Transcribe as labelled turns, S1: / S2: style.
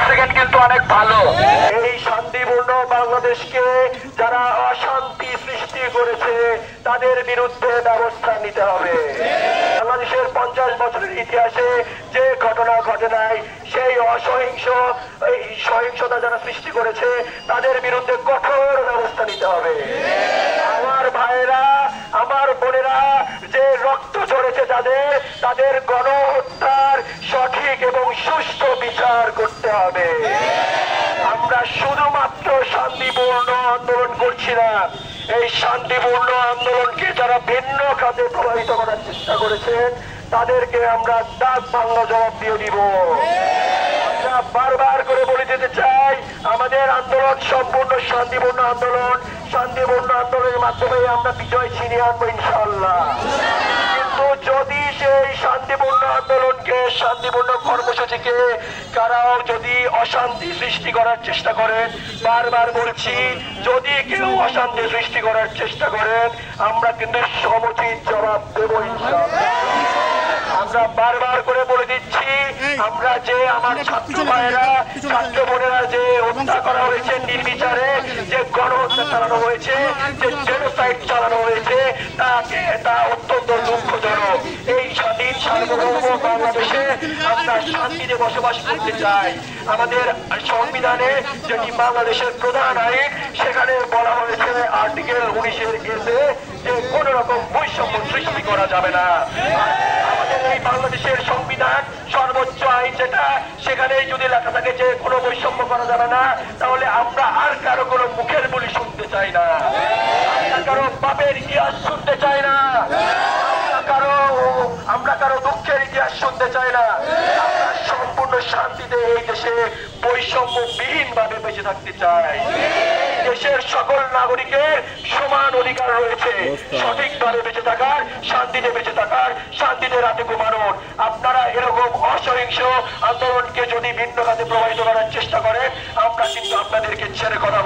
S1: Second কিন্তু অনেক ভালো। এই শান্তিপূর্ণ বাংলাদেশকে যারা অশান্তি সৃষ্টি করেছে তাদের বিরুদ্ধে ব্যবস্থা নিতে হবে। বাংলাদেশের 50 বছরের ইতিহাসে যে ঘটনা ঘটে নাই, সেই সহিংসতা যারা সৃষ্টি করেছে তাদের বিরুদ্ধে কঠোর ব্যবস্থা নিতে হবে। আমার ভাইয়েরা, আমার বোনেরা, যে রক্ত ঝরেছে তাদের গণহত্যার সঠিক এবং সুষ্ঠু বিচার করতে হবে। আমরা শুধুমাত্র শান্তিপূর্ণ আন্দোলন করছি না, এই শান্তিপূর্ণ আন্দোলনকে যারা ভিন্ন খাতে প্রভাবিত করার চেষ্টা করেছেন তাদেরকে আমরা দাঁত ভাঙা জবাব দিয়ে দিব। আমরা বারবার করে বলে দিতে চাই, আমাদের আন্দোলন সম্পূর্ণ শান্তিপূর্ণ আন্দোলন। শান্তিপূর্ণ আন্দোলনের মাধ্যমে আমরা বিজয় ছিনিয়ে আনবো ইনশাআল্লাহ। কিন্তু যদি সেই শান্তিপূর্ণ আন্দোলনকে, শান্তিপূর্ণ কর্মসূচিকে কারাও যদি অশান্তি সৃষ্টি করার চেষ্টা করেন, বারবার বলছি, যদি কেউ অশান্তি সৃষ্টি করার চেষ্টা করেন আমরা কিন্তু সমুচিত জবাব দেবো ইনশাআল্লাহ। আমরা বারবার করে বলে দিচ্ছি, আমরা যে আমার ছাত্র ভাইয়েরা, ছাত্র বোনেরা যে হত্যা করা হয়েছে নির্বিচারে, যে গণহত্যা চালানো হয়েছে, যে জেনোসাইড চালানো হয়েছে, তা অত্যন্ত দুঃখজনক। এই স্বাধীন সার্বভৌম বাংলাদেশে আমরা শান্তিতে বসবাস করতে চাই। আমাদের সংবিধানে, যেটি বাংলাদেশের প্রধান আইন, সেখানে বলা হয়েছে আর্টিকেল 19-এর এতে যে কোন রকম বৈষম্য সৃষ্টি করা যাবে না। আমাদের এই বাংলাদেশের সংবিধান সর্বোচ্চ আইন যেটা, সেখানে যদি লেখা থাকে যে কোনো বৈষম্য করা যাবে না, তাহলে আমরা আর কারো কোনো মুখের বলি শুনতে চাই না, আমরা কারো বাপের ইতিহাস শুনতে চাই না, আমরা কারো দুঃখের ইতিহাস শুনতে চাই না। আমরা সম্পূর্ণ শান্তিতে এই দেশে বৈষম্যবিহীন ভাবে বেঁচে থাকতে চাই। দেশের সকল নাগরিকের সমান অধিকার রয়েছে সঠিকভাবে বেঁচে থাকার, শান্তিতে বেঁচে থাকার, শান্তিতে রাতে ঘুমানোর। আপনারা এরকম অসহিংস আন্দোলনকে যদি ভিন্ন খাতে প্রভাবিত করার চেষ্টা করেন, আমরা কিন্তু আপনাদেরকে ছেড়ে কথা